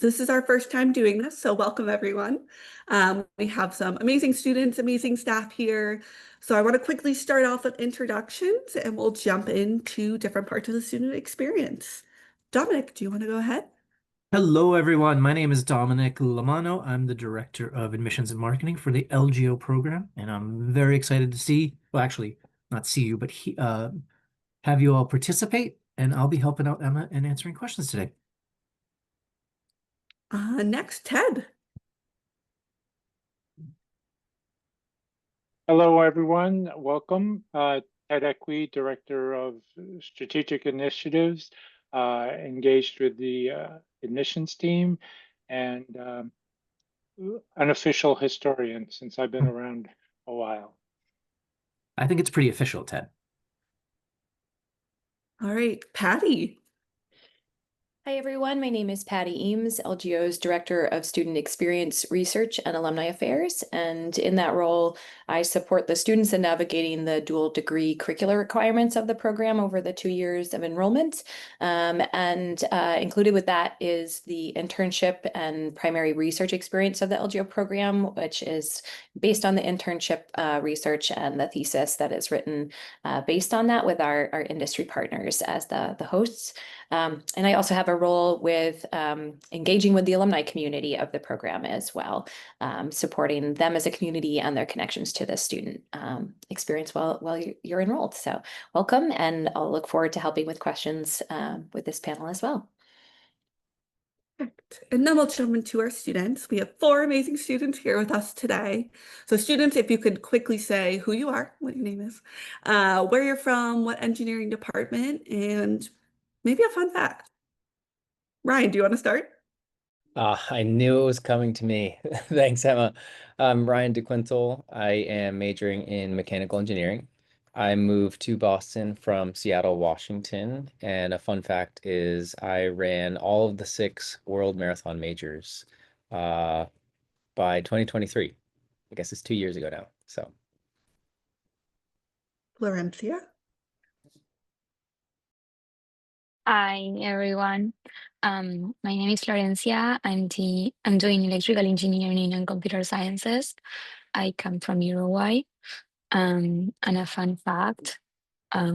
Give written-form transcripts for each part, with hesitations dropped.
This is our first time doing this, so welcome everyone. We have some amazing students, amazing staff here. So I want to quickly start off with introductions and we'll jump into different parts of the student experience. Dominic, do you want to go ahead? Hello, everyone. My name is Dominic Lamano. I'm the Director of Admissions and Marketing for the LGO program, and I'm very excited to well, actually, not see you, but have you all participate, and I'll be helping out Emma and answering questions today. Next, Ted. Hello, everyone. Welcome. Ted Equi, Director of Strategic Initiatives, engaged with the admissions team, and an official historian since I've been around a while. I think it's pretty official, Ted. All right, Patty. Hi, everyone. My name is Patty Eames, LGO's Director of Student Experience Research and Alumni Affairs. And in that role, I support the students in navigating the dual degree curricular requirements of the program over the 2 years of enrollment. Included with that is the internship and primary research experience of the LGO program, which is based on the internship research and the thesis that is written based on that with our industry partners as the hosts. And I also have a role with engaging with the alumni community of the program as well, supporting them as a community and their connections to the student experience while you're enrolled. So welcome, and I'll look forward to helping with questions with this panel as well. Perfect. And then we'll jump into our students. We have 4 amazing students here with us today. So students, if you could quickly say who you are, what your name is, where you're from, what engineering department, and maybe a fun fact. Ryan, do you want to start? I knew it was coming to me. Thanks, Emma. I'm Ryan DeQuintal. I am majoring in mechanical engineering. I moved to Boston from Seattle, Washington. And a fun fact is I ran all of the 6 world marathon majors by 2023. I guess it's 2 years ago now. So Florencia. Hi everyone. My name is Florencia. I'm doing electrical engineering and computer sciences. I come from Uruguay. And a fun fact, I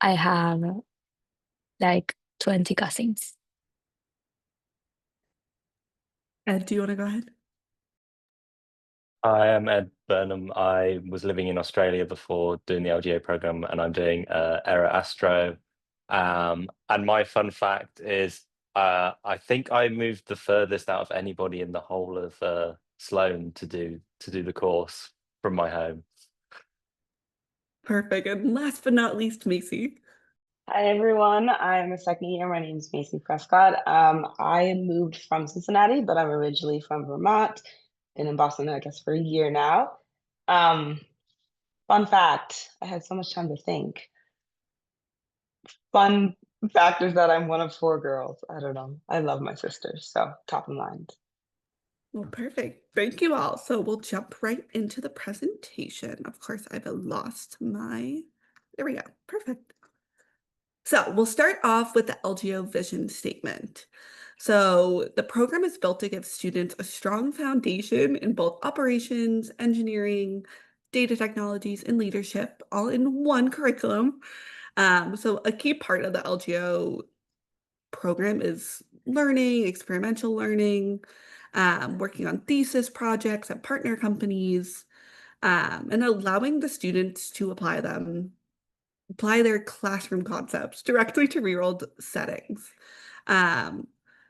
have like 20 cousins. Ed, do you want to go ahead? I am Ed Burnham. I was living in Australia before doing the LGO program, and I'm doing Era Astro. And my fun fact is, I think I moved the furthest out of anybody in the whole of Sloan to do the course from my home. Perfect. And last but not least, Macy. Hi everyone, I'm a second year. My name is Macy Prescott. I moved from Cincinnati, but I'm originally from Vermont. Been in Boston, I guess, for a year now. Fun fact, I had so much time to think. Fun fact is that I'm one of 4 girls. I don't know. I love my sisters, so top of mind. Well, perfect. Thank you all. So we'll jump right into the presentation. Of course, I've lost there we go. Perfect. So we'll start off with the LGO vision statement. So the program is built to give students a strong foundation in both operations, engineering, data technologies, and leadership, all in one curriculum. So a key part of the LGO program is learning, experiential learning, working on thesis projects at partner companies, and allowing the students to apply their classroom concepts directly to real-world settings.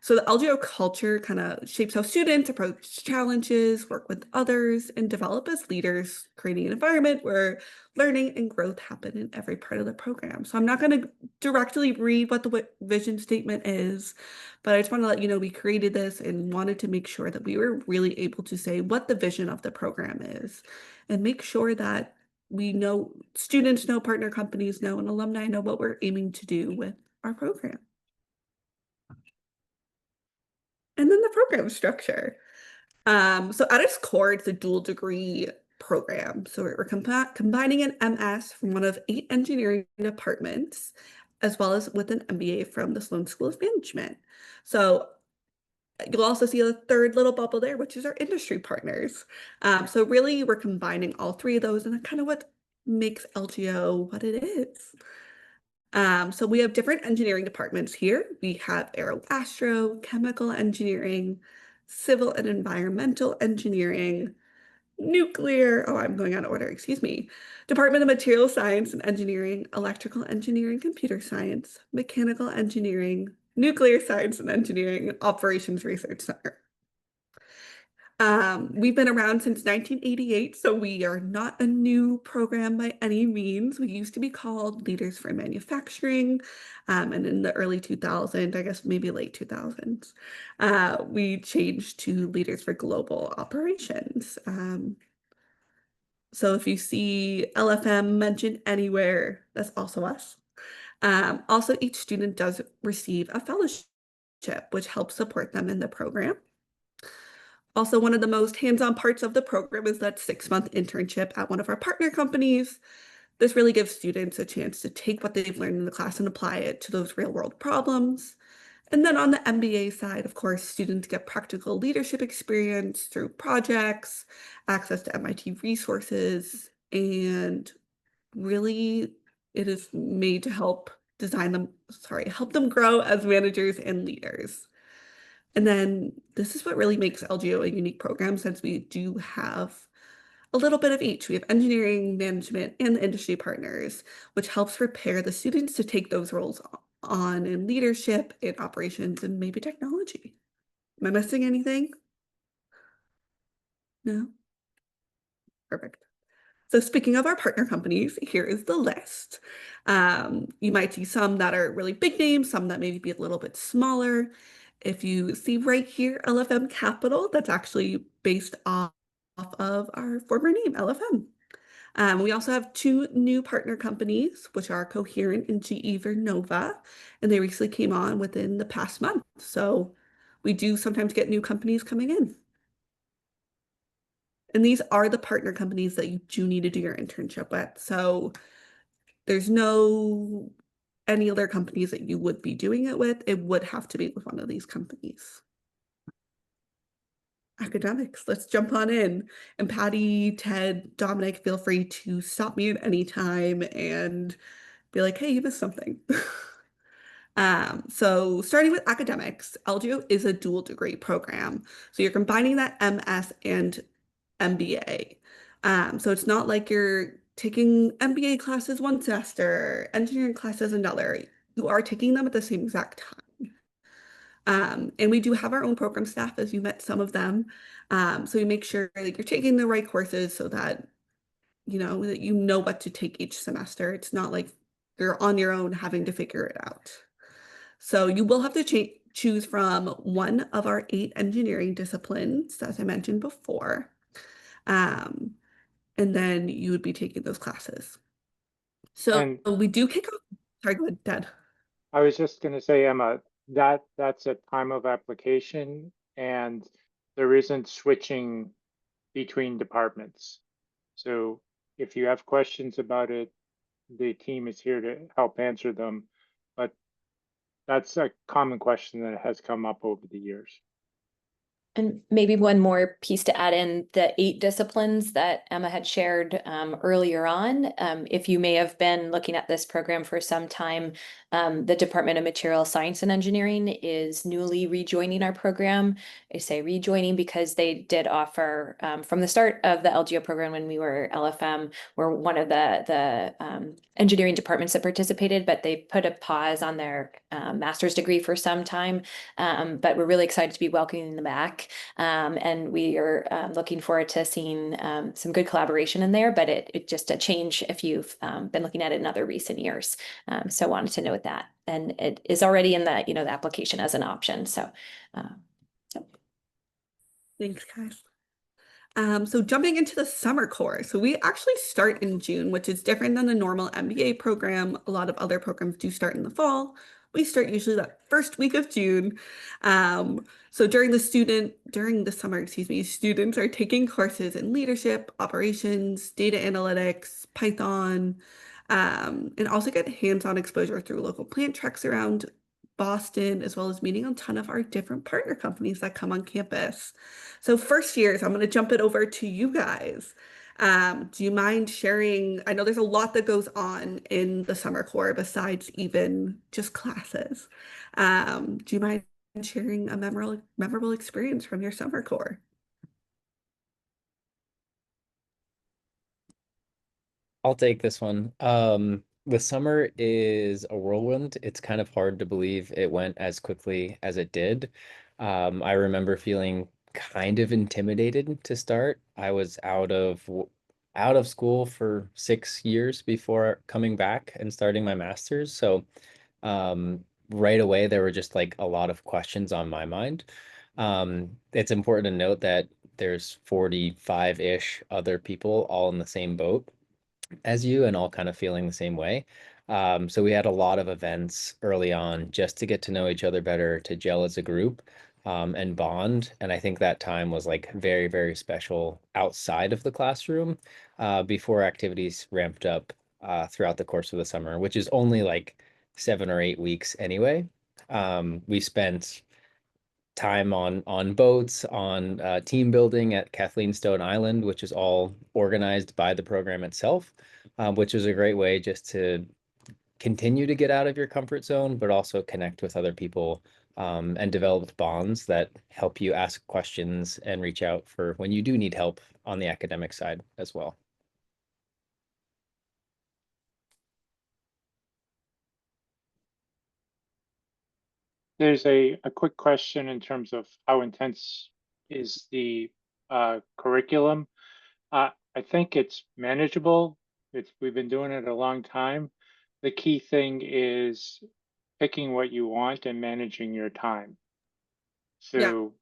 So the LGO culture kind of shapes how students approach challenges, work with others, and develop as leaders, creating an environment where learning and growth happen in every part of the program. So I'm not going to directly read what the vision statement is, but I just want to let you know we created this and wanted to make sure that we were really able to say what the vision of the program is and make sure that we know, students know, partner companies know, and alumni know what we're aiming to do with our program. And then the program structure. So at its core, it's a dual degree program. So we're combining an MS from one of 8 engineering departments, as well as with an MBA from the Sloan School of Management. So You'll also see a third little bubble there, which is our industry partners. So really, we're combining all three of those, and that's kind of what makes LGO what it is. So we have different engineering departments here. We have aero-astro, chemical engineering, civil and environmental engineering, nuclear, oh, I'm going out of order, excuse me. Department of Material Science and Engineering, Electrical Engineering, Computer Science, Mechanical Engineering, Nuclear Science and Engineering, Operations Research Center. We've been around since 1988, so we are not a new program by any means. We used to be called Leaders for Manufacturing, and in the early 2000s, I guess maybe late 2000s, we changed to Leaders for Global Operations. So if you see LFM mentioned anywhere, that's also us. Also, each student does receive a fellowship, which helps support them in the program. Also, one of the most hands-on parts of the program is that 6-month internship at one of our partner companies. This really gives students a chance to take what they've learned in the class and apply it to those real-world problems. And then on the MBA side, of course, students get practical leadership experience through projects, access to MIT resources, and really it is made to help help them grow as managers and leaders. And then this is what really makes LGO a unique program, since we do have a little bit of each. We have engineering, management, and industry partners, which helps prepare the students to take those roles on in leadership, in operations, and maybe technology. Am I missing anything? No? Perfect. So speaking of our partner companies, here is the list. You might see some that are really big names, some that maybe be a little bit smaller. If you see right here, LFM Capital, that's actually based off of our former name, LFM. We also have 2 new partner companies, which are Coherent and GE Vernova, and they recently came on within the past month. So we do sometimes get new companies coming in. And these are the partner companies that you do need to do your internship with. So there's no any other companies that you would be doing it with. It would have to be with one of these companies. Academics, let's jump on in. And Patty, Ted, Dominic, feel free to stop me at any time and be like, hey, you missed something. So starting with academics, LGO is a dual degree program. So you're combining that MS and MBA. So it's not like you're taking MBA classes one semester, engineering classes another. You are taking them at the same exact time. And we do have our own program staff, as you met some of them. So we make sure that you're taking the right courses so that you know what to take each semester. It's not like you're on your own having to figure it out. So you will have to choose from one of our 8 engineering disciplines, as I mentioned before. And then you would be taking those classes. So And we do kick off. Sorry, go ahead, Ted. I was just going to say, Emma, that's at time of application, and there isn't switching between departments. So if you have questions about it, the team is here to help answer them. But that's a common question that has come up over the years. And maybe one more piece to add in, the 8 disciplines that Emma had shared earlier on. If you may have been looking at this program for some time, the Department of Material Science and Engineering is newly rejoining our program. I say rejoining because they did offer, from the start of the LGO program when we were LFM, we're one of the engineering departments that participated, but they put a pause on their master's degree for some time. But we're really excited to be welcoming them back. And we are looking forward to seeing some good collaboration in there, but it just a change if you've been looking at it in other recent years. So wanted to note that. And it is already in the, the application as an option. So, Thanks, guys. So jumping into the summer course. So we actually start in June, which is different than the normal MBA program. A lot of other programs do start in the fall. We start usually that first week of June. So during the summer, excuse me, students are taking courses in leadership, operations, data analytics, Python, and also get hands-on exposure through local plant treks around Boston, as well as meeting a ton of our different partner companies that come on campus. So first years, I'm going to jump it over to you guys. Do you mind sharing? I know there's a lot that goes on in the summer core besides even just classes. Do you mind sharing a memorable experience from your summer core? I'll take this one. The summer is a whirlwind. It's kind of hard to believe it went as quickly as it did. I remember feeling kind of intimidated to start. I was out of school for 6 years before coming back and starting my master's. So right away there were just like a lot of questions on my mind. It's important to note that there's 45-ish other people all in the same boat as you and all kind of feeling the same way. So we had a lot of events early on just to get to know each other better, to gel as a group, and bond. And I think that time was like very, very special outside of the classroom, before activities ramped up throughout the course of the summer, which is only like 7 or 8 weeks anyway. We spent time on boats, on team building at Kathleen Stone Island, which is all organized by the program itself, which is a great way just to continue to get out of your comfort zone, but also connect with other people, and develop bonds that help you ask questions and reach out for when you do need help on the academic side as well. There's a quick question in terms of how intense is the curriculum. I think it's manageable. We've been doing it a long time. The key thing is picking what you want and managing your time. So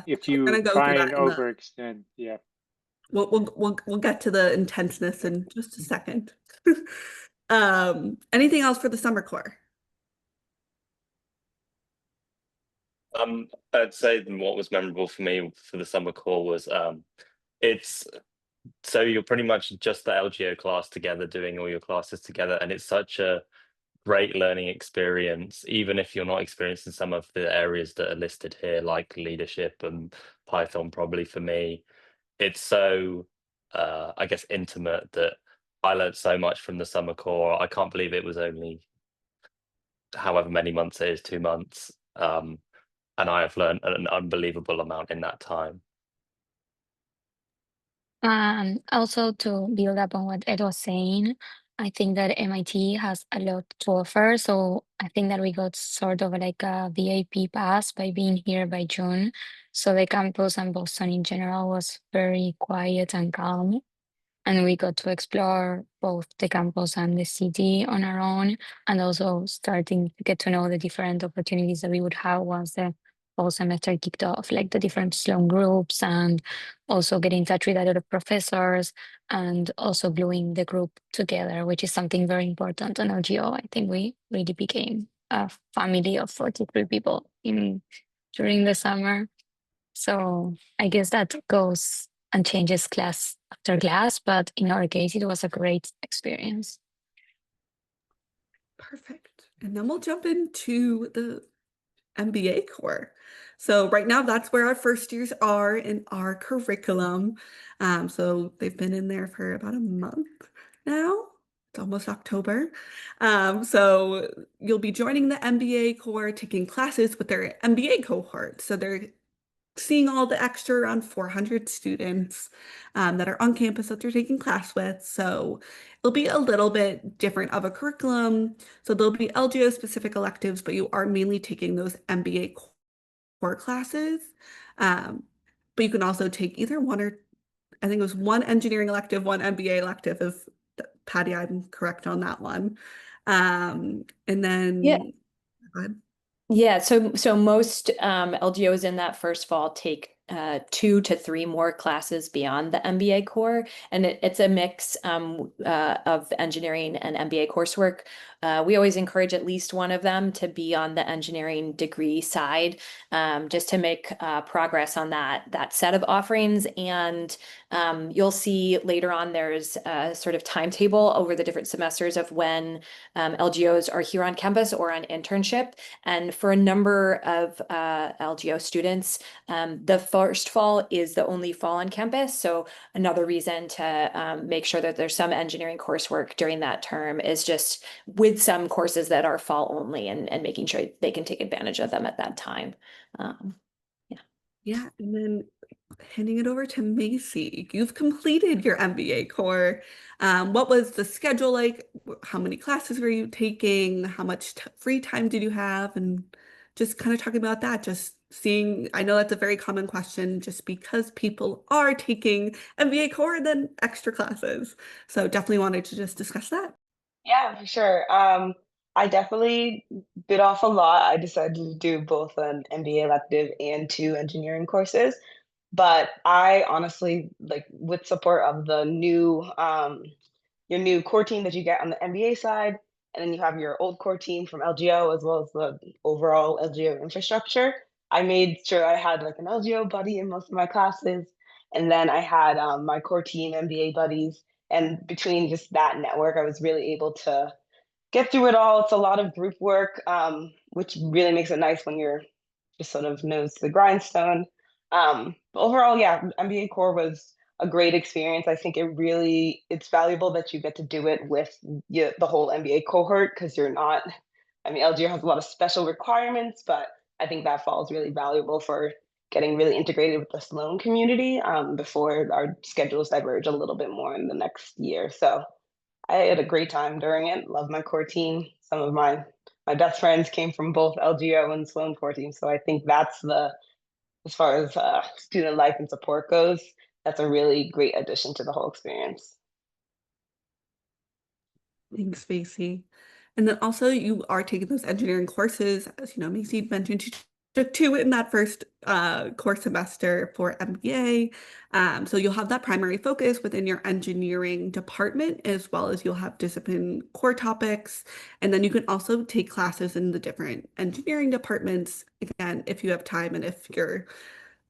if We're gonna you go try through and that in the overextend, yeah. we'll get to the intenseness in just a second. Anything else for the summer core? I'd say what was memorable for me for the summer core was it's so you're pretty much just the LGO class together, doing all your classes together, and it's such a great learning experience, even if you're not experienced in some of the areas that are listed here, like leadership and Python. Probably for me, it's so I guess intimate that I learned so much from the summer core. I can't believe it was only however many months it is, 2 months. And I have learned an unbelievable amount in that time. Also to build up on what Ed was saying, I think that MIT has a lot to offer. So I think that we got sort of like a VIP pass by being here by June. So the campus and Boston in general was very quiet and calm. And we got to explore both the campus and the city on our own, and also starting to get to know the different opportunities that we would have once the fall semester kicked off, like the different Sloan groups, and also get in touch with a lot of professors, and also gluing the group together, which is something very important on LGO. I think we really became a family of 43 people during the summer. So I guess that goes and changes class after class, but in our case, it was a great experience. Perfect. And then we'll jump into the MBA core. So right now, that's where our first years are in our curriculum. So they've been in there for about a month now. It's almost October. So you'll be joining the MBA core, taking classes with their MBA cohort. So they're seeing all the extra around 400 students that are on campus that they're taking class with. So it'll be a little bit different of a curriculum. So there'll be LGO specific electives, but you are mainly taking those MBA core classes. But you can also take either one, or I think it was one engineering elective, one MBA elective, if Patty, I'm correct on that one. And then Yeah. go ahead. Yeah, so most LGOs in that first fall take 2 to 3 more classes beyond the MBA core, and it's a mix of engineering and MBA coursework. we always encourage at least one of them to be on the engineering degree side, just to make progress on that set of offerings. And you'll see later on there's a sort of timetable over the different semesters of when LGOs are here on campus or on internship. And for a number of LGO students, the first fall is the only fall on campus. So another reason to make sure that there's some engineering coursework during that term is just with some courses that are fall only, and making sure they can take advantage of them at that time. Yeah, and then handing it over to Macy. You've completed your MBA core. What was the schedule like? How many classes were you taking? How much free time did you have? And just kind of talking about that, just seeing, I know that's a very common question just because people are taking MBA core and then extra classes. So definitely wanted to just discuss that. Yeah, for sure. I definitely bit off a lot. I decided to do both an MBA elective and 2 engineering courses. But I honestly, like, with support of the new, your new core team that you get on the MBA side, and then you have your old core team from LGO as well as the overall LGO infrastructure. I made sure I had like an LGO buddy in most of my classes, and then I had my core team MBA buddies. And between just that network, I was really able to get through it all. It's a lot of group work, which really makes it nice when you're just sort of nose to the grindstone. But overall, yeah, MBA core was a great experience. I think it's valuable that you get to do it with the whole MBA cohort, because you're not, I mean, LGO has a lot of special requirements, but I think that falls really valuable for getting really integrated with the Sloan community, before our schedules diverge a little bit more in the next year. So I had a great time during it. Love my core team. Some of my best friends came from both LGO and Sloan core teams. So I think that's as far as student life and support goes, that's a really great addition to the whole experience. Thanks, Macy. And then also you are taking those engineering courses, as you know, Macy mentioned you took 2 in that first course semester for MBA. So you'll have that primary focus within your engineering department, as well as you'll have discipline core topics. And then you can also take classes in the different engineering departments, again, if you have time and if your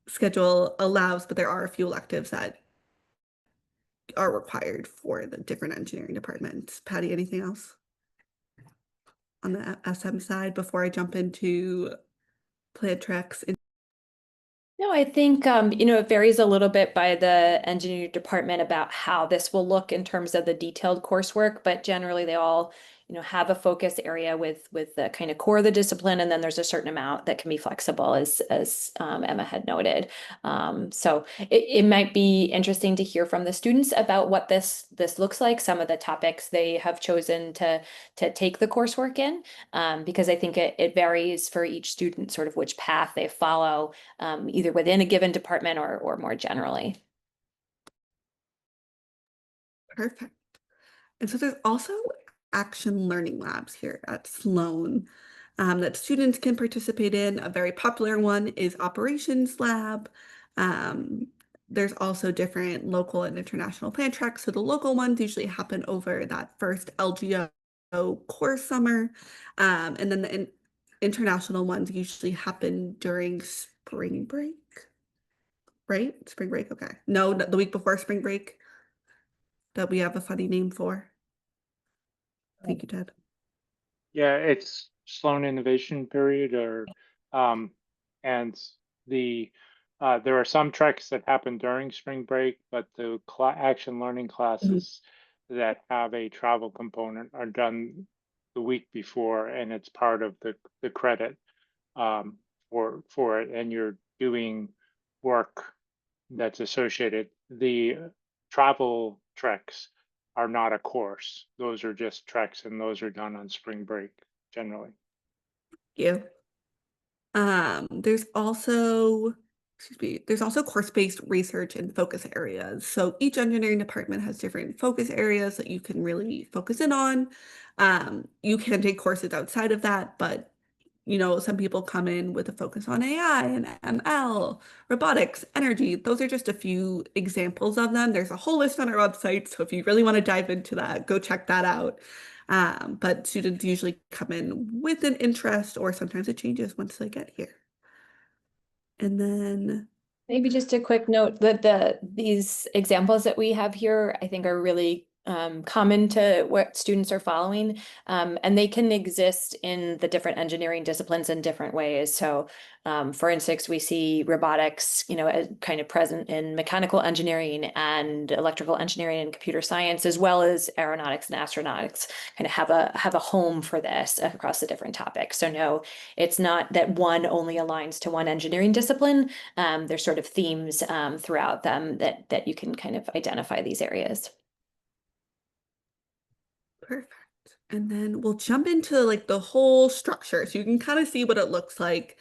schedule allows, but there are a few electives that are required for the different engineering departments. Patty, anything else on the SM side before I jump into plan tracks? No, I think, it varies a little bit by the engineering department about how this will look in terms of the detailed coursework, but generally they all, have a focus area with the kind of core of the discipline, and then there's a certain amount that can be flexible, as Emma had noted. So it might be interesting to hear from the students about what this looks like, some of the topics they have chosen to take the coursework in, because I think it varies for each student, sort of which path they follow, either within a given department or more generally. Perfect. And so there's also action learning labs here at Sloan that students can participate in. A very popular one is operations lab. There's also different local and international plan tracks. So the local ones usually happen over that first LGO core summer. And then the international ones usually happen during spring break, right? Spring break, okay. No, the week before spring break that we have a funny name for. Thank you, Ted. Yeah, it's Sloan Innovation Period, and there are some treks that happen during spring break, but the action learning classes that have a travel component are done the week before, and it's part of the credit for it, and you're doing work that's associated. The travel treks are not a course. Those are just treks, and those are done on spring break generally. You. There's also, there's also course-based research and focus areas. So each engineering department has different focus areas that you can really focus in on. You can take courses outside of that, but some people come in with a focus on AI and ML, robotics, energy. Those are just a few examples of them. There's a whole list on our website, so if you really want to dive into that, go check that out. But students usually come in with an interest, or sometimes it changes once they get here. And then Maybe just a quick note that these examples that we have here, I think are really common to what students are following. And they can exist in the different engineering disciplines in different ways. So for instance, we see robotics, kind of present in mechanical engineering and electrical engineering and computer science, as well as aeronautics and astronautics kind of have a home for this across the different topics. So no, it's not that one only aligns to one engineering discipline. There's sort of themes throughout them that you can kind of identify these areas. perfect. And then we'll jump into like the whole structure so you can kind of see what it looks like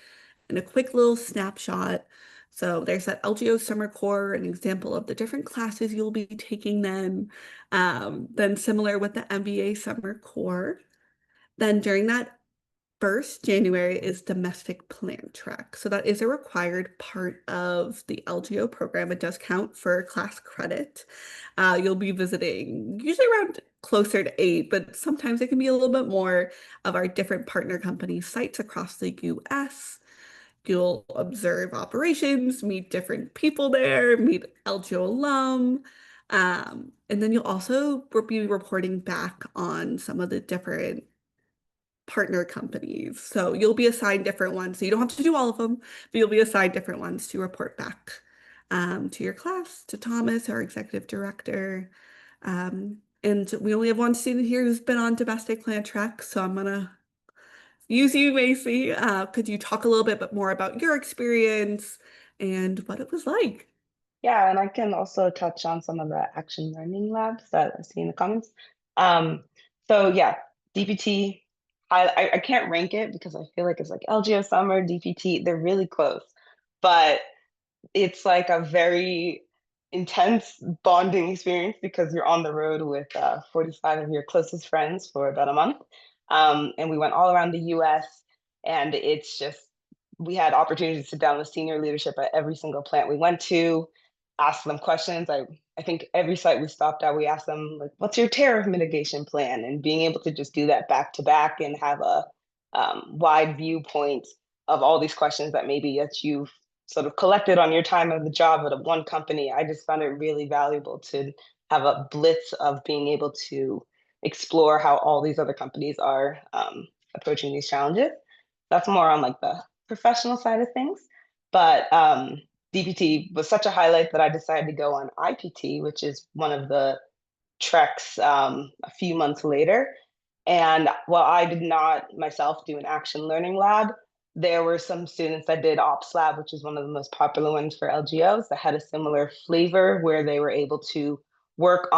in a quick little snapshot. So there's that LGO summer core, an example of the different classes you'll be taking then. Then similar with the MBA summer core. Then during that first January is domestic plan track. So that is a required part of the LGO program. It does count for class credit. You'll be visiting usually around closer to 8, but sometimes it can be a little bit more of our different partner company sites across the US. You'll observe operations, meet different people there, meet LGO alum. And then you'll also be reporting back on some of the different partner companies. So you'll be assigned different ones. So you don't have to do all of them, but you'll be assigned different ones to report back to your class, to Thomas, our executive director. And we only have one student here who's been on domestic plan track, so I'm gonna use you, Macy. Could you talk a little bit more about your experience and what it was like? Yeah, and I can also touch on some of the action learning labs that I see in the comments. So yeah, DPT, I can't rank it because I feel like it's like LGO Summer, DPT, they're really close. But it's like a very intense bonding experience because you're on the road with 45 of your closest friends for about a month. And we went all around the US, and it's just, we had opportunities to sit down with senior leadership at every single plant we went to, ask them questions. I think every site we stopped at, we asked them, like, what's your tariff mitigation plan? And being able to just do that back to back and have a wide viewpoint of all these questions that maybe that you've sort of collected on your time of the job at one company. I just found it really valuable to have a blitz of being able to explore how all these other companies are approaching these challenges. That's more on like the professional side of things. But DPT was such a highlight that I decided to go on IPT, which is one of the treks a few months later. And while I did not myself do an action learning lab, there were some students that did Ops Lab, which is one of the most popular ones for LGOs, that had a similar flavor where they were able to they worked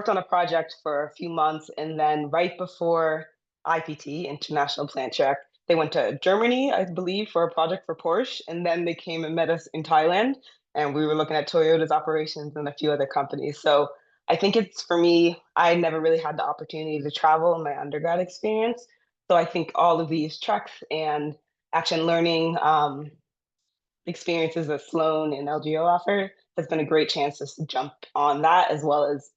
on a project for a few months, and then right before IPT, International Plant Check, they went to Germany, I believe, for a project for Porsche, and then they came and met us in Thailand, and we were looking at Toyota's operations and a few other companies. So I think it's, for me, I never really had the opportunity to travel in my undergrad experience. So I think all of these treks and action learning experiences that Sloan and LGO offer has been a great chance to jump on that, as well as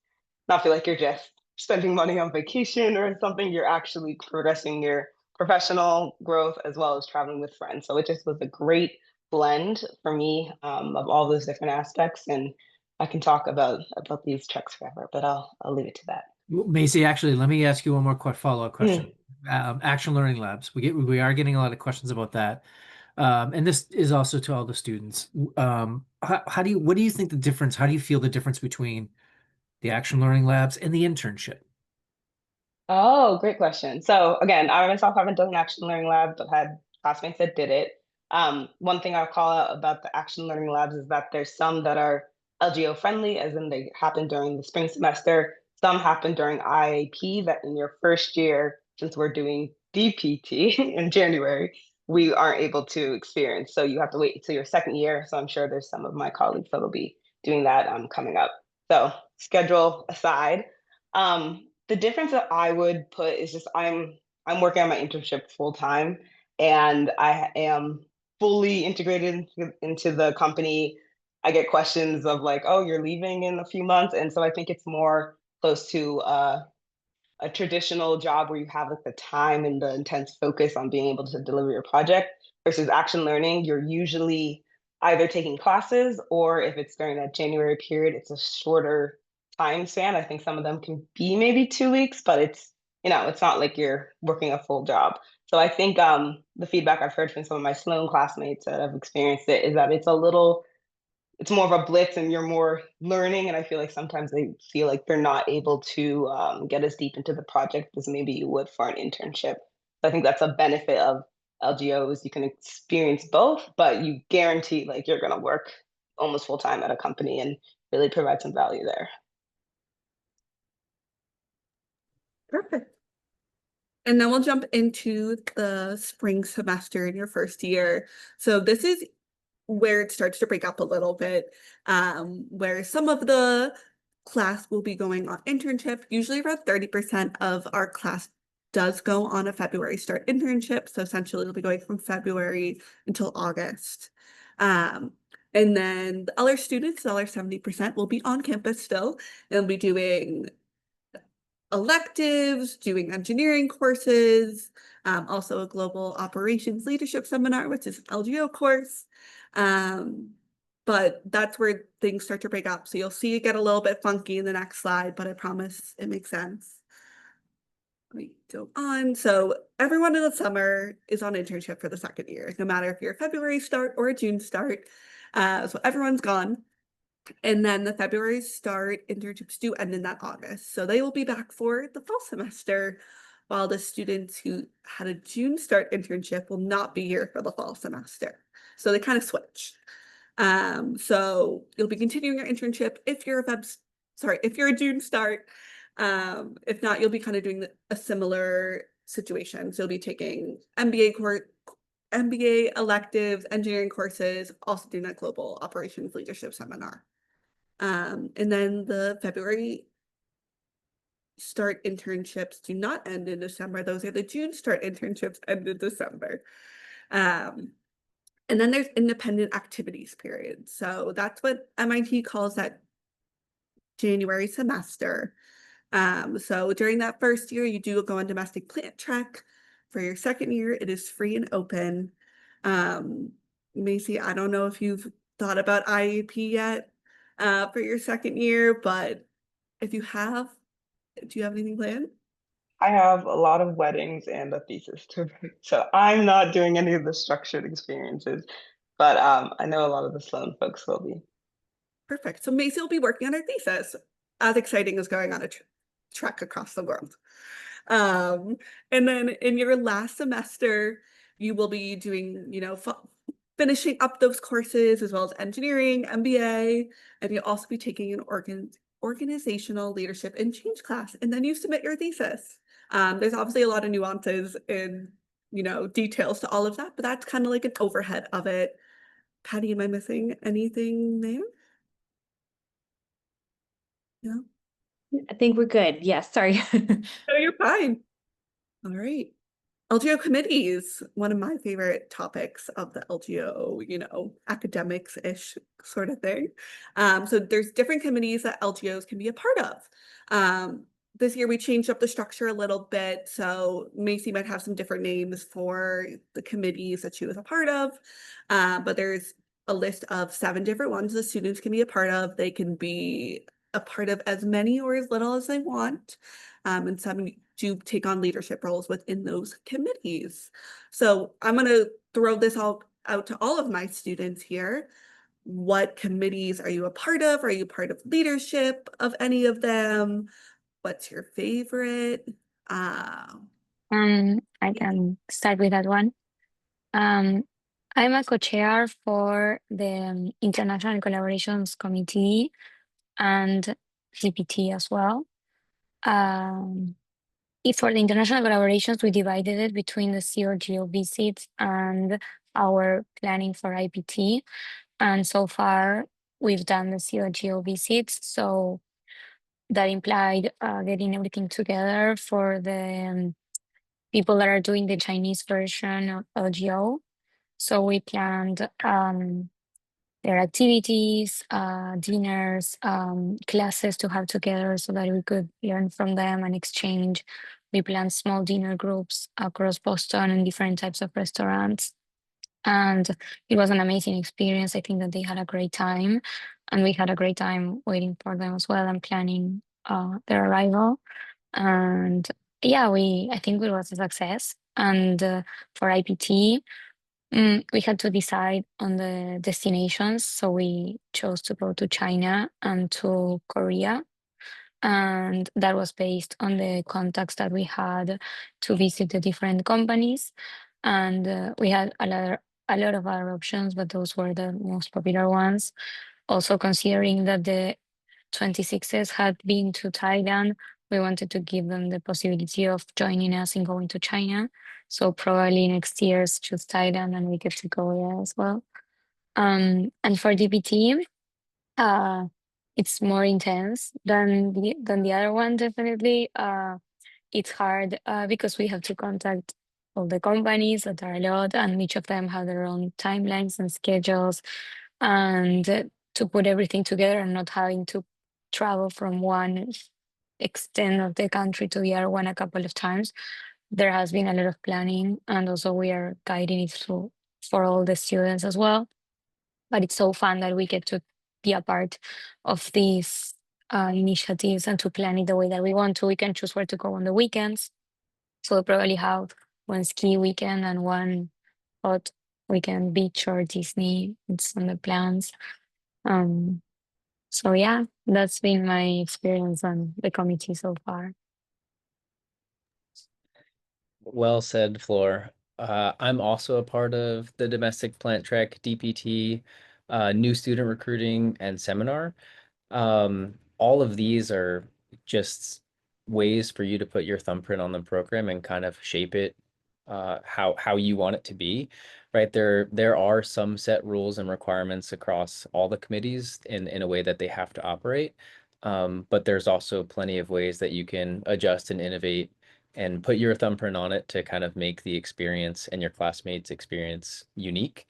not feel like you're just spending money on vacation or something. You're actually progressing your professional growth as well as traveling with friends. So it just was a great blend for me of all those different aspects. And I can talk about these treks forever, but I'll leave it to that. Macy, actually, let me ask you one more follow-up question. Action learning labs. We are getting a lot of questions about that. And this is also to all the students. What do you think the difference, how do you feel the difference between the action learning labs and the internship? Oh, great question. So again, I myself haven't done an action learning lab, but had classmates that did it. One thing I'll call out about the action learning labs is that there's some that are LGO friendly, as in they happen during the spring semester. Some happen during IAP, that in your first year, since we're doing DPT in January, we aren't able to experience. So you have to wait until your second year. So I'm sure there's some of my colleagues that will be doing that coming up. So schedule aside. The difference that I would put is just I'm working on my internship full time, and I am fully integrated into the company. I get questions of like, "Oh, you're leaving in a few months," and so I think it's more close to a traditional job where you have like the time and the intense focus on being able to deliver your project versus action learning, you're usually either taking classes or if it's during that January period, it's a shorter time span. I think some of them can be maybe 2 weeks, but it's, you know, it's not like you're working a full job. So I think the feedback I've heard from some of my Sloan classmates that have experienced it is that it's more of a blitz and you're more learning. And I feel like sometimes they feel like they're not able to get as deep into the project as maybe you would for an internship. So I think that's a benefit of LGOs. You can experience both, but you guarantee like you're going to work almost full time at a company and really provide some value there. Perfect. And then we'll jump into the spring semester in your first year. So this is where it starts to break up a little bit, where some of the class will be going on internship. Usually around 30% of our class does go on a February start internship. So essentially it'll be going from February until August. And then the other students, the other 70% will be on campus still. They'll be doing electives, doing engineering courses, also a global operations leadership seminar, which is an LGO course. But that's where things start to break up. So you'll see it get a little bit funky in the next slide, but I promise it makes sense. Let me go on. So everyone in the summer is on internship for the second year, no matter if you're a February start or a June start. So everyone's gone. And then the February start internships do end in that August. So they will be back for the fall semester, while the students who had a June start internship will not be here for the fall semester. So they kind of switch. So you'll be continuing your internship if you're if you're a June start. If not, you'll be kind of doing a similar situation. So you'll be taking MBA electives, engineering courses, also doing a global operations leadership seminar. And then the February start internships do not end in December. Those are the June start internships end in December. And then there's independent activities period. So that's what MIT calls that January semester. So during that first year, you do go on domestic plant trek. For your second year, it is free and open. Macy, I don't know if you've thought about IAP yet for your second year, but if you have, do you have anything planned? I have a lot of weddings and a thesis to write, so I'm not doing any of the structured experiences, but I know a lot of the Sloan folks will be. Perfect. So Macy will be working on her thesis. As exciting as going on a trek across the world. And then in your last semester, you will be doing, finishing up those courses as well as engineering, MBA, and you'll also be taking an organizational leadership and change class. And then you submit your thesis. There's obviously a lot of nuances and, details to all of that, but that's kind of like an overhead of it. Patty, am I missing anything there? No? I think we're good. Yes, sorry. No, you're fine. All right. LGO committees, one of my favorite topics of the LGO, academics-ish sort of thing. So there's different committees that LGOs can be a part of. This year we changed up the structure a little bit. So Macy might have some different names for the committees that she was a part of. But there's a list of 7 different ones the students can be a part of. They can be a part of as many or as little as they want. And some do take on leadership roles within those committees. So I'm going to throw this all out to all of my students here. What committees are you a part of? Are you part of leadership of any of them? What's your favorite? I can start with that one. I'm a co-chair for the International Collaborations Committee and GPT as well. For the international collaborations, we divided it between the CRGO visits and our planning for IPT. And so far, we've done the CRGO visits. So that implied getting everything together for the people that are doing the Chinese version of LGO. So we planned the their activities, dinners, classes to have together so that we could learn from them and exchange. We planned small dinner groups across Boston and different types of restaurants. And it was an amazing experience. I think that they had a great time, and we had a great time waiting for them as well and planning their arrival. And yeah, I think it was a success. And for IPT, we had to decide on the destinations. So we chose to go to China and to Korea. And that was based on the contacts that we had to visit the different companies. And we had a lot of other options, but those were the most popular ones. Also, considering that the 26s had been to Thailand, we wanted to give them the possibility of joining us in going to China. So probably next year's choose Thailand and we get to go there as well. And for DPT, it's more intense than the other one, definitely. It's hard because we have to contact all the companies that are a lot, and each of them have their own timelines and schedules. And to put everything together and not having to travel from one extent of the country to the other one a couple of times, there has been a lot of planning, and also we are guiding it through for all the students as well. But it's so fun that we get to be a part of these initiatives and to plan it the way that we want to. We can choose where to go on the weekends. So we'll probably have one ski weekend and one hot weekend beach or Disney. It's on the plans. So yeah, that's been my experience on the committee so far. Well said, Floor. I'm also a part of the domestic plant trek, DPT, new student recruiting, and seminar. All of these are just ways for you to put your thumbprint on the program and kind of shape it how you want it to be, right? There are some set rules and requirements across all the committees in a way that they have to operate. But there's also plenty of ways that you can adjust and innovate and put your thumbprint on it to kind of make the experience and your classmates' experience unique.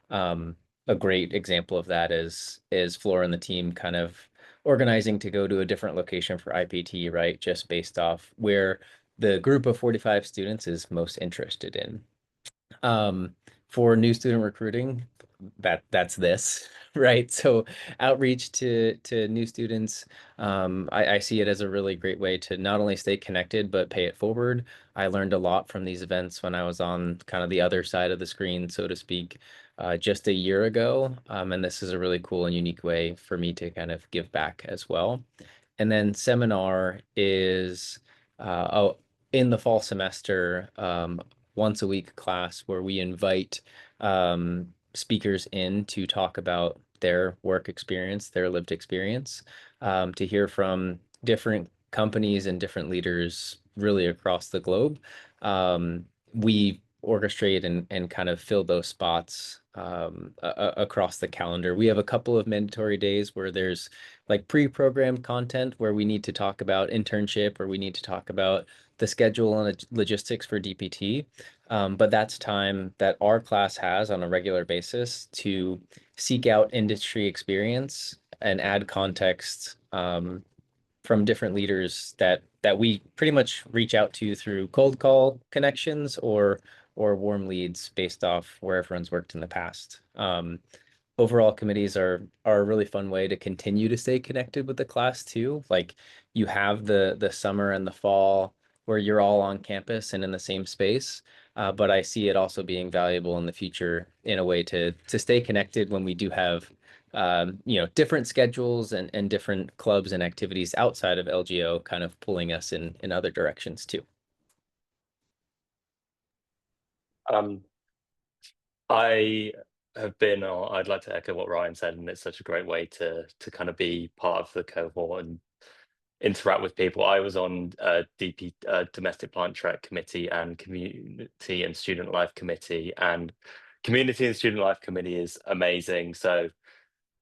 A great example of that is Flora and the team kind of organizing to go to a different location for IPT, right? Just based off where the group of 45 students is most interested in. For new student recruiting, that's this, right? So outreach to new students, I see it as a really great way to not only stay connected, but pay it forward. I learned a lot from these events when I was on kind of the other side of the screen, so to speak, just a year ago. And this is a really cool and unique way for me to kind of give back as well. And then seminar is in the fall semester, once a week class where we invite speakers in to talk about their work experience, their lived experience, to hear from different companies and different leaders really across the globe. We orchestrate and kind of fill those spots across the calendar. We have a couple of mandatory days where there's like pre-programmed content where we need to talk about internship or we need to talk about the schedule and logistics for DPT. But that's time that our class has on a regular basis to seek out industry experience and add context from different leaders that we pretty much reach out to through cold call connections or warm leads based off where everyone's worked in the past. Overall committees are a really fun way to continue to stay connected with the class too. Like you have the summer and the fall where you're all on campus and in the same space. But I see it also being valuable in the future in a way to stay connected when we do have different schedules and different clubs and activities outside of LGO kind of pulling us in other directions too. I have been, or I'd like to echo what Ryan said, and it's such a great way to kind of be part of the cohort and interact with people. I was on DP Domestic Plant Trek Committee and Community and Student Life Committee, and Community and Student Life Committee is amazing. So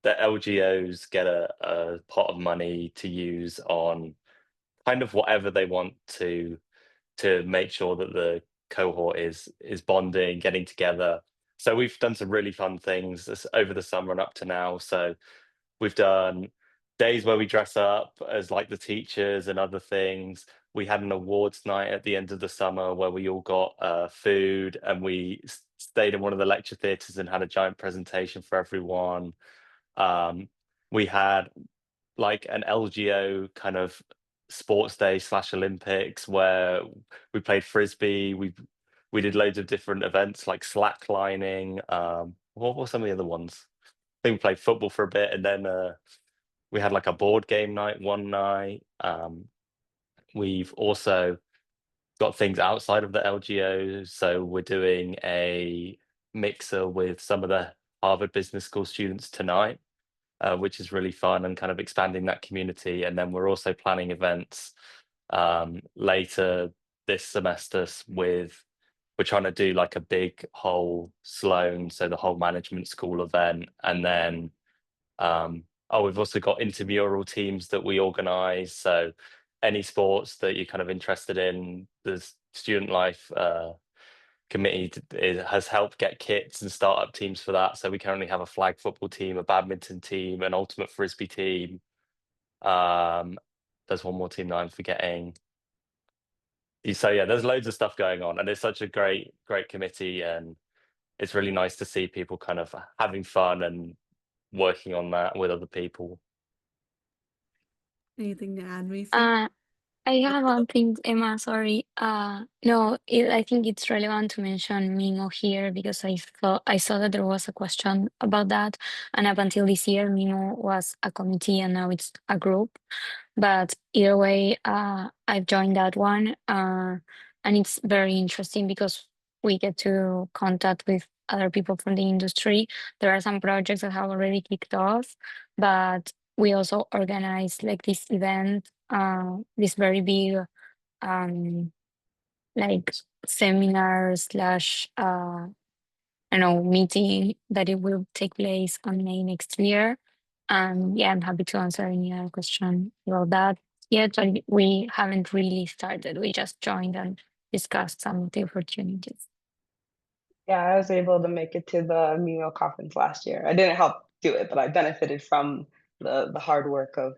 the LGOs get a pot of money to use on kind of whatever they want to make sure that the cohort is bonding, getting together. So we've done some really fun things over the summer and up to now. So we've done days where we dress up as like the teachers and other things. We had an awards night at the end of the summer where we all got food, and we stayed in one of the lecture theatres and had a giant presentation for everyone. We had like an LGO kind of sports day / Olympics where we played frisbee. We did loads of different events like slacklining. What were some of the other ones? I think we played football for a bit, and then we had like a board game night one night. We've also got things outside of the LGO. So we're doing a mixer with some of the Harvard Business School students tonight, which is really fun and kind of expanding that community. And then we're also planning events later this semester we're trying to do like a big whole Sloan, so the whole management school event. And then we've also got intramural teams that we organize. So any sports that you're kind of interested in, the student life committee has helped get kits and startup teams for that. So we currently have a flag football team, a badminton team, an ultimate frisbee team. There's one more team that I'm forgetting. So yeah, there's loads of stuff going on, and it's such a great committee, and it's really nice to see people kind of having fun and working on that with other people. Anything to add, Macy? I have one thing, Emma, sorry. No, I think it's relevant to mention Mimo here because I saw that there was a question about that. And up until this year, Mimo was a committee and now it's a group. But either way, I've joined that one. And it's very interesting because we get to contact with other people from the industry. There are some projects that have already kicked off, but we also organize like this event, this very big like seminar / I don't know, meeting that it will take place on May next year. Yeah, I'm happy to answer any other question about that. Yet we haven't really started. We just joined and discussed some of the opportunities. Yeah, I was able to make it to the MIMO conference last year. I didn't help do it, but I benefited from the hard work of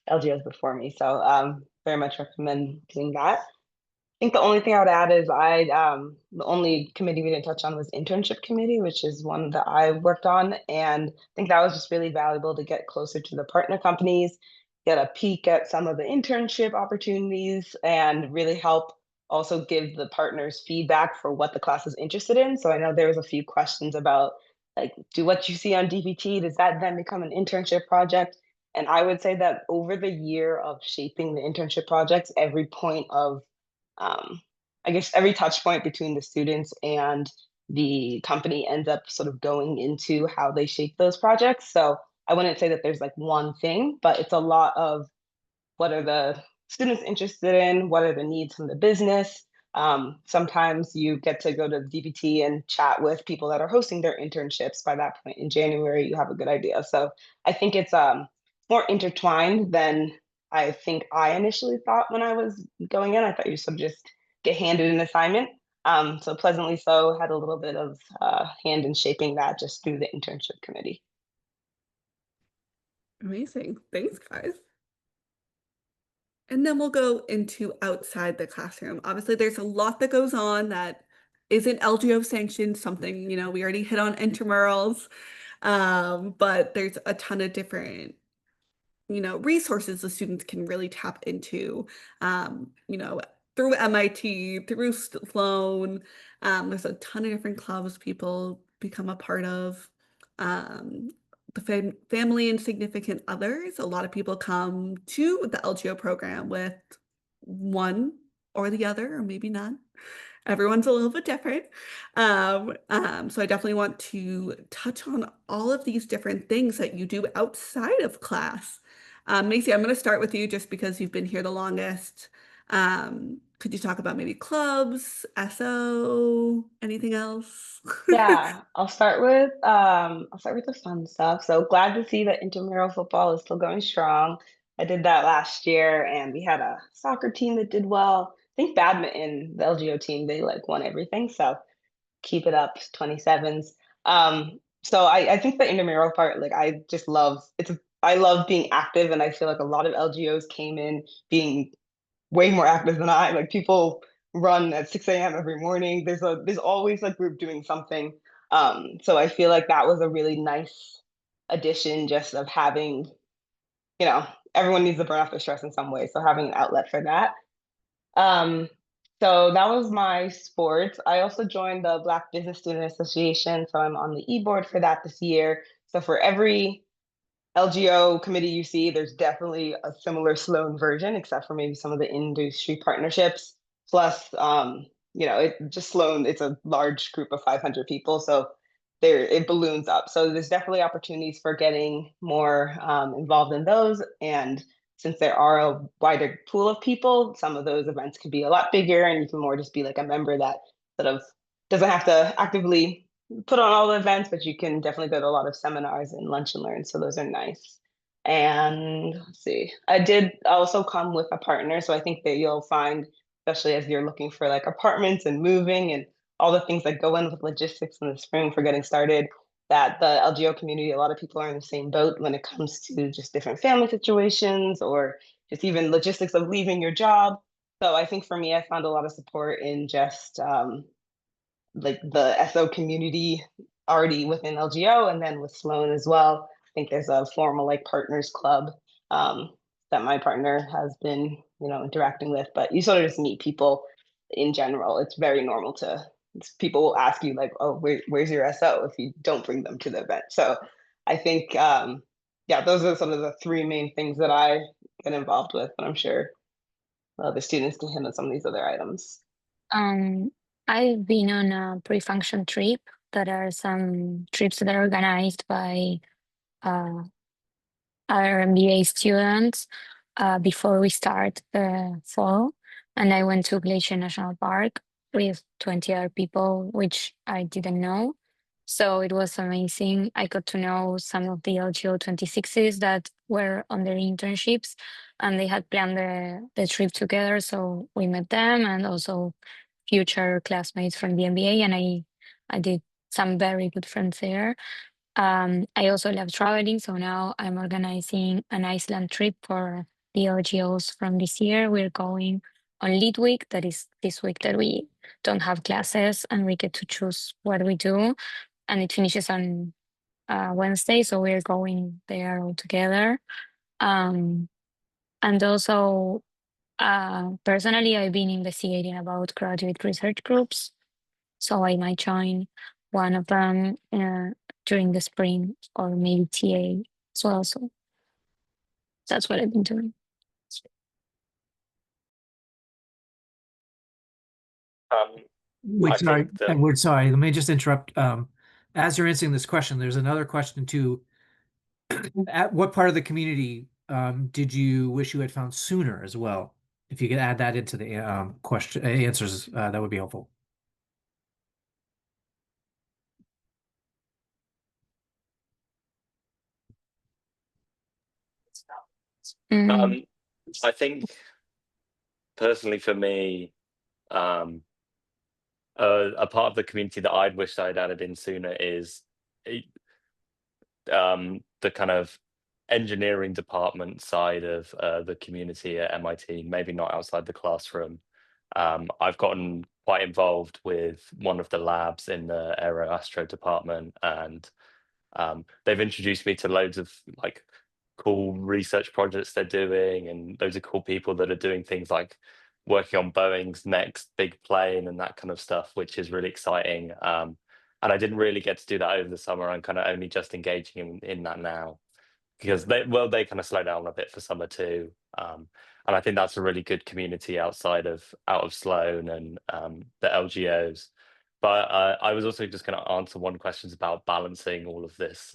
LGOs before me. So very much recommend doing that. I think the only thing I would add is the only committee we didn't touch on was internship committee, which is one that I worked on. And I think that was just really valuable to get closer to the partner companies, get a peek at some of the internship opportunities, and really help also give the partners feedback for what the class is interested in. So I know there was a few questions about like, do what you see on DPT, does that then become an internship project? And I would say that over the year of shaping the internship projects, every point of I guess every touch point between the students and the company ends up sort of going into how they shape those projects. So I wouldn't say that there's like one thing, but it's a lot of what are the students interested in, what are the needs from the business. Sometimes you get to go to DPT and chat with people that are hosting their internships. By that point in January, you have a good idea. So I think it's more intertwined than I think I initially thought when I was going in. I thought you should just get handed an assignment. So pleasantly so, had a little bit of hand in shaping that just through the internship committee. Amazing. Thanks, guys. And then we'll go into outside the classroom. Obviously, there's a lot that goes on that isn't LGO sanctioned, something, we already hit on intramurals, but there's a ton of different, resources the students can really tap into, through MIT, through Sloan. There's a ton of different clubs people become a part of. The family and significant others. A lot of people come to the LGO program with one or the other, or maybe none. Everyone's a little bit different. So I definitely want to touch on all of these different things that you do outside of class. Macy, I'm going to start with you just because you've been here the longest. Could you talk about maybe clubs, SO, anything else? Yeah, I'll start with the fun stuff. So glad to see that intramural football is still going strong. I did that last year, and we had a soccer team that did well. I think badminton, the LGO team, they like won everything. So keep it up, 27s. So I think the intramural part, like I just love I love being active, and I feel like a lot of LGOs came in being way more active than I. Like people run at 6 a.m. every morning. There's always a group doing something. So I feel like that was a really nice addition, just of having, you know, everyone needs to burn off their stress in some way. So having an outlet for that. Um, so that was my sports. I also joined the Black Business Student Association, so I'm on the e-board for that this year. So for every LGO committee you see, there's definitely a similar Sloan version, except for maybe some of the industry partnerships. Plus, it just Sloan, it's a large group of 500 people, so it balloons up. So there's definitely opportunities for getting more involved in those. And since there are a wider pool of people, some of those events could be a lot bigger, and you can more just be like a member that sort of doesn't have to actively put on all the events, but you can definitely go to a lot of seminars and lunch and learn. So those are nice. And let's see, I did also come with a partner. So I think that you'll find, especially as you're looking for like apartments and moving and all the things that go in with logistics in the spring for getting started, that the LGO community, a lot of people are in the same boat when it comes to just different family situations or just even logistics of leaving your job. So I think for me, I found a lot of support in just like the SO community already within LGO, and then with Sloan as well. I think there's a formal like partners club that my partner has been, interacting with. But you sort of just meet people in general. It's very normal people will ask you like, oh, where's your SO if you don't bring them to the event. So I think, those are some of the three main things that I get involved with, but I'm sure the students can handle some of these other items. I've been on a pre-function trip. That are some trips that are organized by our MBA students before we start the fall. And I went to Glacier National Park with 20 other people, which I didn't know. So it was amazing. I got to know some of the LGO 26s that were on their internships, and they had planned the trip together. So we met them, and also future classmates from the MBA, and I did some very good friends there. I also love traveling, so now I'm organizing an Iceland trip for the LGOs from this year. We're going on Lead Week, that is this week that we don't have classes and we get to choose what we do. And it finishes on Wednesday, so we're going there all together. And also, personally, I've been investigating about graduate research groups, so I might join one of them during the spring, or maybe TA as well. So that's what I've been doing. Wait, I sorry, think that Edward, sorry, let me just interrupt. As you're answering this question, there's another question too. At what part of the community did you wish you had found sooner as well? If you could add that into the question answers, that would be helpful. I think personally for me, a part of the community that I'd wished I'd added in sooner is the kind of engineering department side of the community at MIT, maybe not outside the classroom. I've gotten quite involved with one of the labs in the aero astro department, and they've introduced me to loads of like cool research projects they're doing, and loads of cool people that are doing things like working on Boeing's next big plane and that kind of stuff, which is really exciting. And I didn't really get to do that over the summer. I'm kind of only just engaging in that now because they kind of slow down a bit for summer too. And I think that's a really good community out of Sloan and the LGOs. But I was also just going to answer one question about balancing all of this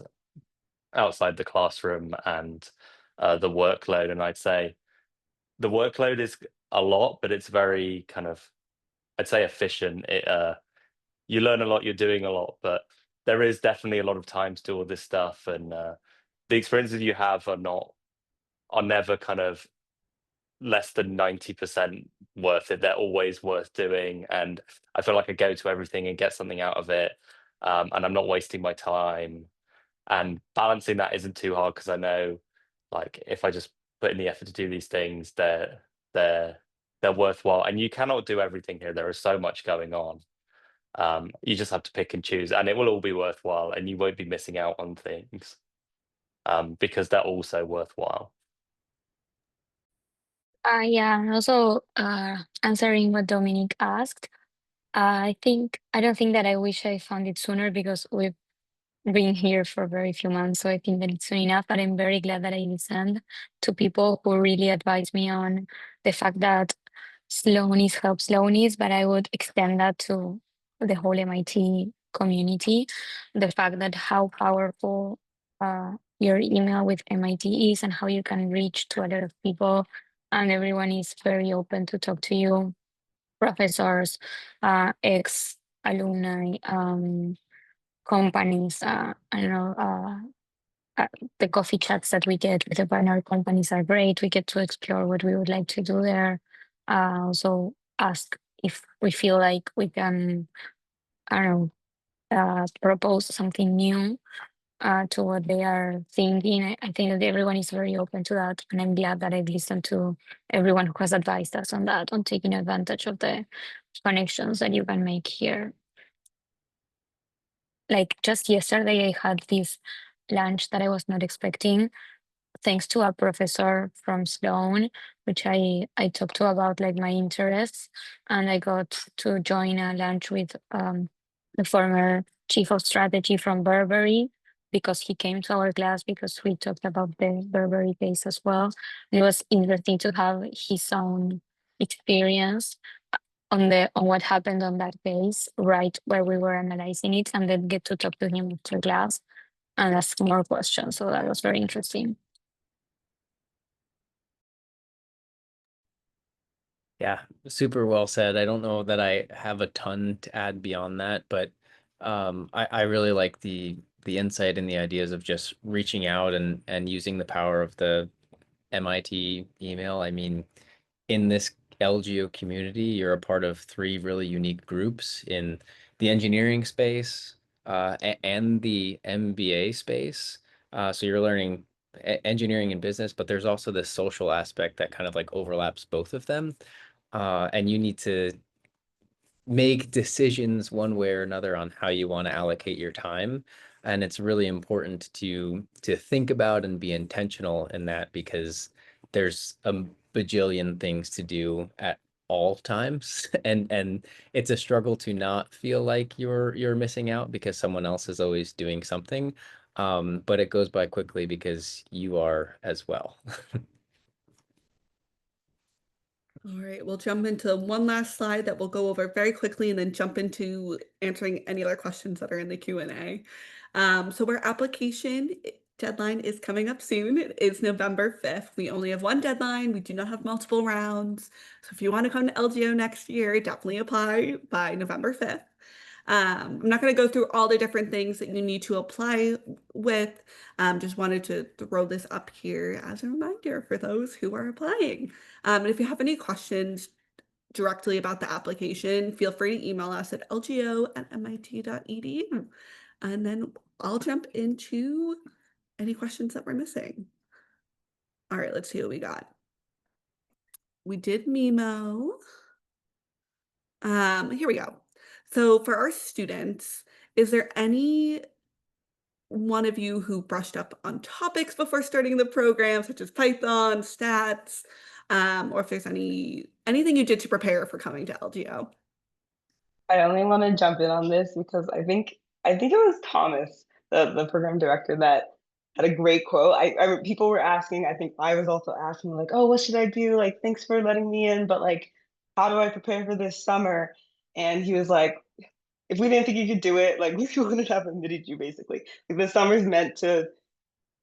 outside the classroom and the workload. And I'd say the workload is a lot, but it's very kind of, I'd say, efficient. You learn a lot, you're doing a lot, but there is definitely a lot of time to do all this stuff. And the experiences you have are never kind of less than 90% worth it. They're always worth doing. And I feel like I go to everything and get something out of it. and I'm not wasting my time. And balancing that isn't too hard because I know, like, if I just put in the effort to do these things, they're worthwhile. And you cannot do everything here. There is so much going on. You just have to pick and choose, and it will all be worthwhile, and you won't be missing out on things because they're also worthwhile. Yeah, and also answering what Dominic asked, I don't think that I wish I found it sooner because we've been here for very few months, so I think that it's soon enough. But I'm very glad that I listened to people who really advised me on the fact that Sloanies help Sloanies, but I would extend that to the whole MIT community. The fact that how powerful your email with MIT is and how you can reach to a lot of people, and everyone is very open to talk to you, professors, ex alumni, companies. I don't know. The coffee chats that we get with the partner companies are great. We get to explore what we would like to do there. Also ask if we feel like we can, I don't know, propose something new to what they are thinking. I think that everyone is very open to that. And I'm glad that I've listened to everyone who has advised us on that, on taking advantage of the connections that you can make here. Like just yesterday, I had this lunch that I was not expecting, thanks to a professor from Sloan, which I talked to about like my interests, and I got to join a lunch with the former chief of strategy from Burberry, because he came to our class because we talked about the Burberry case as well. And it was interesting to have his own experience on what happened on that case, right where we were analyzing it, and then get to talk to him after class and ask more questions. So that was very interesting. Yeah, super well said. I don't know that I have a ton to add beyond that, but I really like the insight and the ideas of just reaching out and using the power of the MIT email. I mean, in this LGO community, you're a part of three really unique groups in the engineering space and the MBA space. So you're learning engineering and business, but there's also this social aspect that kind of like overlaps both of them. And you need to make decisions one way or another on how you want to allocate your time. And it's really important to think about and be intentional in that, because there's a bajillion things to do at all times. And it's a struggle to not feel like you're missing out because someone else is always doing something. But it goes by quickly because you are as well. All right, we'll jump into one last slide that we'll go over very quickly and then jump into answering any other questions that are in the Q&A. So our application deadline is coming up soon. It is November 5th. We only have one deadline. We do not have multiple rounds. So if you want to come to LGO next year, definitely apply by November 5th. I'm not going to go through all the different things that you need to apply with. Just wanted to throw this up here as a reminder for those who are applying. And if you have any questions directly about the application, feel free to email us at lgo@mit.edu. And then I'll jump into any questions that we're missing. All right, let's see what we got. We did Mimo. Here we go. So for our students, is there any one of you who brushed up on topics before starting the program, such as Python, stats, or if there's anything you did to prepare for coming to LGO? I only want to jump in on this because I think it was Thomas, the program director, that had a great quote. People were asking, I think I was also asking, like, oh, what should I do? Like, thanks for letting me in, but like, how do I prepare for this summer? And he was like, if we didn't think you could do it, like we wouldn't have admitted you basically. Like, the summer's meant to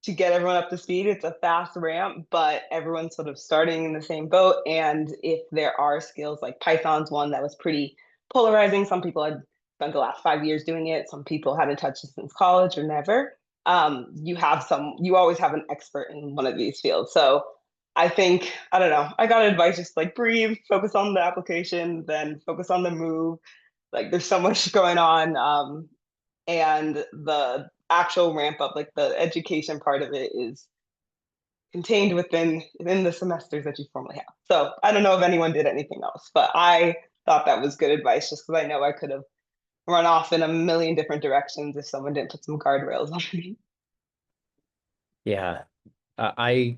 get everyone up to speed. It's a fast ramp, but everyone's sort of starting in the same boat. And if there are skills, like Python's one that was pretty polarizing. Some people had spent the last 5 years doing it. Some people hadn't touched it since college or never. You always have an expert in one of these fields. So I think, I don't know, I got advice, just like breathe, focus on the application, then focus on the move. Like there's so much going on. and the actual ramp up, like the education part of it, is contained within the semesters that you formally have. So I don't know if anyone did anything else, but I thought that was good advice, just because I know I could have run off in a million different directions if someone didn't put some guardrails on me. Yeah, I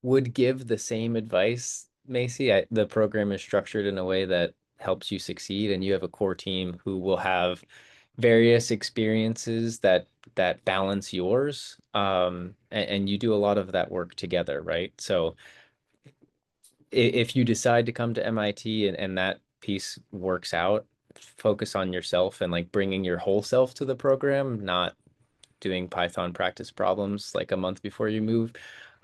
would give the same advice, Macy. The program is structured in a way that helps you succeed, and you have a core team who will have various experiences that balance yours. And you do a lot of that work together, right? So if you decide to come to MIT and that piece works out, focus on yourself and like bringing your whole self to the program, not doing Python practice problems like a month before you move.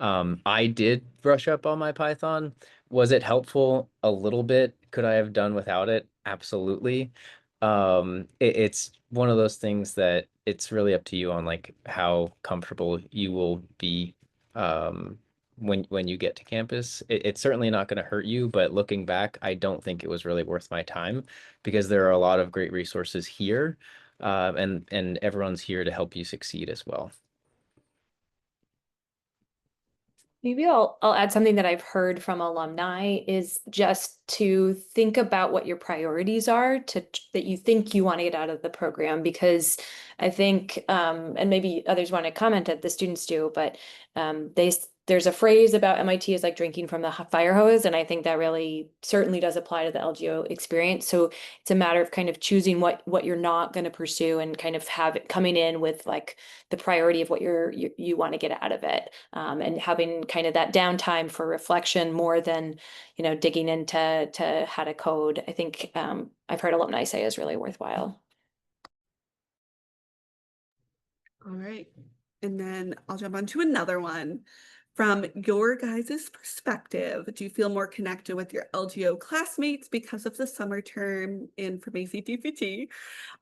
I did brush up on my Python. Was it helpful? A little bit. Could I have done without it? Absolutely. It's one of those things that it's really up to you on like how comfortable you will be when you get to campus. It's certainly not going to hurt you, but looking back, I don't think it was really worth my time because there are a lot of great resources here, and everyone's here to help you succeed as well. Maybe I'll add something that I've heard from alumni is just to think about what your priorities are that you think you want to get out of the program, because I think and maybe others want to comment it, the students do, but there's a phrase about MIT is like drinking from the fire hose, and I think that really certainly does apply to the LGO experience. So it's a matter of kind of choosing what you're not going to pursue and kind of have it coming in with like the priority of what you want to get out of it, and having kind of that downtime for reflection more than, you know, digging into how to code. I think I've heard alumni say is really worthwhile. All right. And then I'll jump on to another one. From your guys' perspective, do you feel more connected with your LGO classmates because of the summer term in from ACTCT,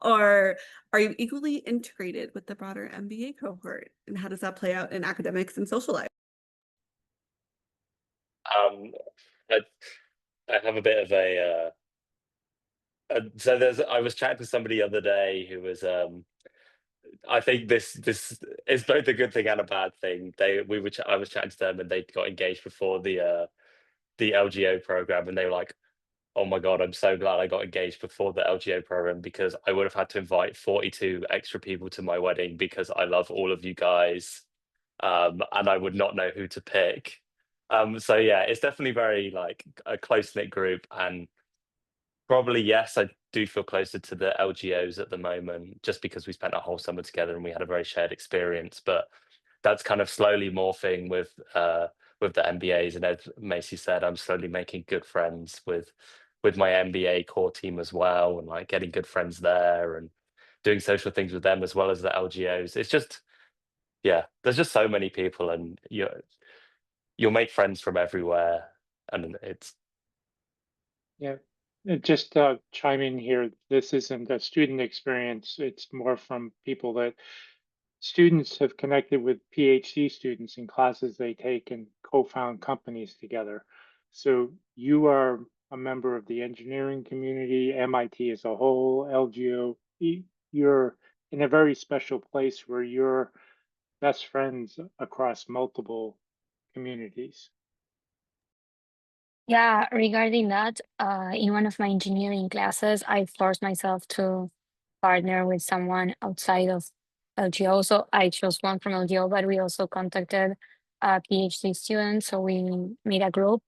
or are you equally integrated with the broader MBA cohort? And how does that play out in academics and social life? I, I have a bit of I was chatting to somebody the other day who was I think this is both a good thing and a bad thing. I was chatting to them and they got engaged before the LGO program, and they were like, "Oh my God, I'm so glad I got engaged before the LGO program because I would have had to invite 42 extra people to my wedding because I love all of you guys, and I would not know who to pick." So yeah, it's definitely very like a close-knit group, and probably yes, I do feel closer to the LGOs at the moment, just because we spent a whole summer together and we had a very shared experience. But that's kind of slowly morphing with the MBAs, and as Macy said, I'm slowly making good friends with my MBA core team as well, and like getting good friends there and doing social things with them as well as the LGOs. It's just, yeah, there's just so many people, and you'll make friends from everywhere, and it's Yeah, just chime in here. This isn't a student experience. It's more from people that students have connected with PhD students in classes they take and co-found companies together. So you are a member of the engineering community, MIT as a whole, LGO. You're in a very special place where you're best friends across multiple communities. Yeah, regarding that, in one of my engineering classes, I forced myself to partner with someone outside of LGO. So I chose one from LGO, but we also contacted a PhD student. So we made a group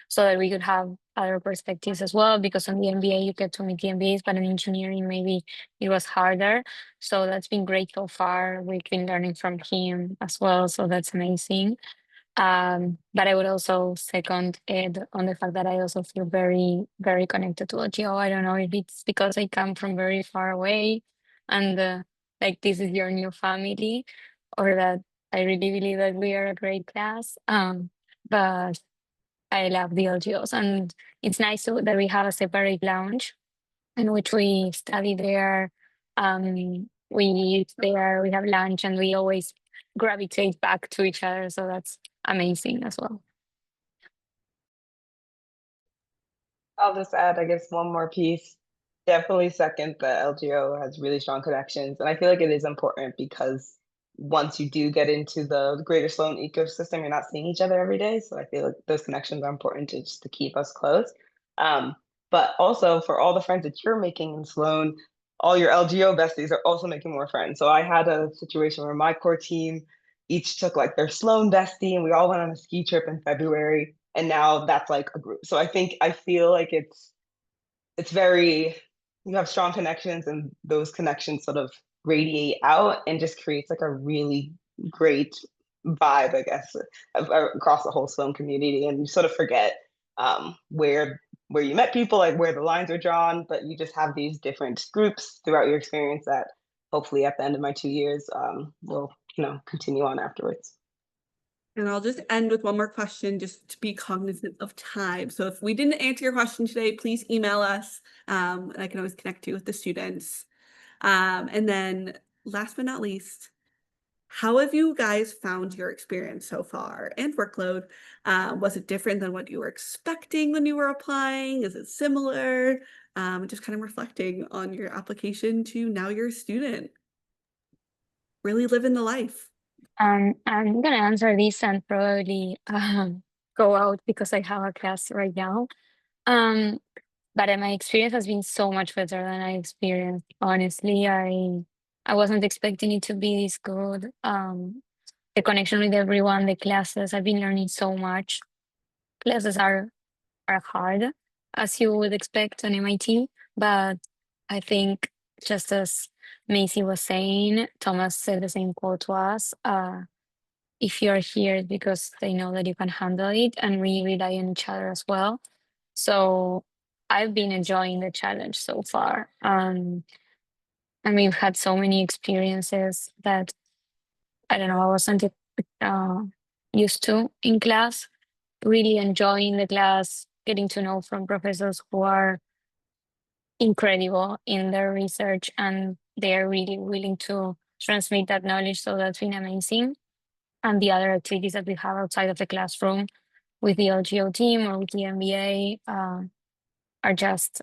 so that we could have other perspectives as well, because on the MBA you get to meet the MBAs, but in engineering maybe it was harder. So that's been great so far. We've been learning from him as well. So that's amazing. But I would also second it on the fact that I also feel very, very connected to LGO. I don't know if it's because I come from very far away and like this is your new family, or that I really believe that we are a great class. But I love the LGOs, and it's nice that we have a separate lounge in which we study there. We eat there, we have lunch, and we always gravitate back to each other. So that's amazing as well. I'll just add, I guess, one more piece. definitely second that LGO has really strong connections. And I feel like it is important because once you do get into the greater Sloan ecosystem, you're not seeing each other every day. So I feel like those connections are important to just to keep us close. But also for all the friends that you're making in Sloan, all your LGO besties are also making more friends. So I had a situation where my core team each took like their Sloan bestie and we all went on a ski trip in February. And now that's like a group. So I feel like it's very, you have strong connections and those connections sort of radiate out and just creates like a really great vibe, I guess, across the whole Sloan community. And you sort of forget where you met people, like where the lines are drawn, but you just have these different groups throughout your experience that hopefully at the end of my 2 years will, continue on afterwards. And I'll just end with one more question just to be cognizant of time. So if we didn't answer your question today, please email us. And I can always connect you with the students. And then last but not least, how have you guys found your experience so far and workload? Was it different than what you were expecting when you were applying? Is it similar? Just kind of reflecting on your application to now you're a student. Really living the life. I'm gonna answer this and probably go out because I have a class right now. But my experience has been so much better than I experienced. Honestly, I wasn't expecting it to be this good. The connection with everyone, the classes, I've been learning so much. Classes are hard, as you would expect on MIT, but I think just as Macy was saying, Thomas said the same quote to us. If you're here, it's because they know that you can handle it, and we rely on each other as well. So I've been enjoying the challenge so far. And we've had so many experiences that I don't know, I wasn't used to in class. Really enjoying the class, getting to know from professors who are incredible in their research and they're really willing to transmit that knowledge. So that's been amazing. And the other activities that we have outside of the classroom with the LGO team or with the MBA are just,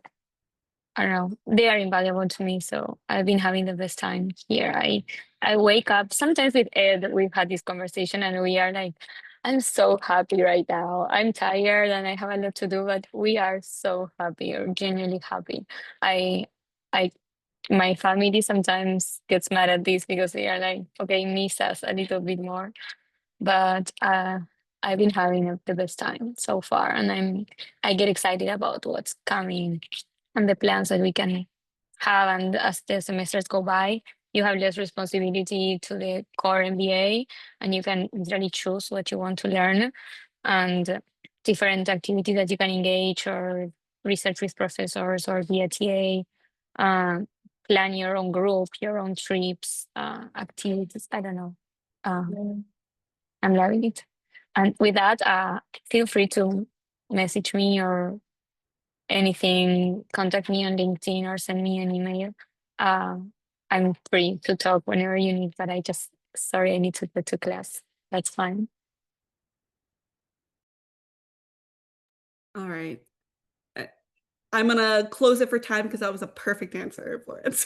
I don't know, they are invaluable to me. So I've been having the best time here. I wake up sometimes with Ed, we've had this conversation and we are like, I'm so happy right now. I'm tired and I have a lot to do, but we are so happy or genuinely happy. I my family sometimes gets mad at this because they are like, okay, miss us a little bit more. But I've been having the best time so far, and I get excited about what's coming and the plans that we can have. And as the semesters go by, you have less responsibility to the core MBA, and you can literally choose what you want to learn and different activities that you can engage or research with professors or via TA. Plan your own group, your own trips, activities. I don't know. I'm loving it. And with that, feel free to message me or anything, contact me on LinkedIn or send me an email. I'm free to talk whenever you need, but sorry, I need to go to class. That's fine. All right. I'm gonna close it for time because that was a perfect answer, Florence.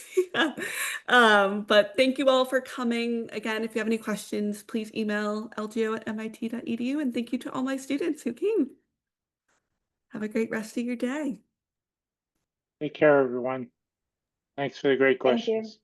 But thank you all for coming. Again, if you have any questions, please email lgo@mit.edu. And thank you to all my students who came. Have a great rest of your day. Take care, everyone. Thanks for the great Thank you. questions.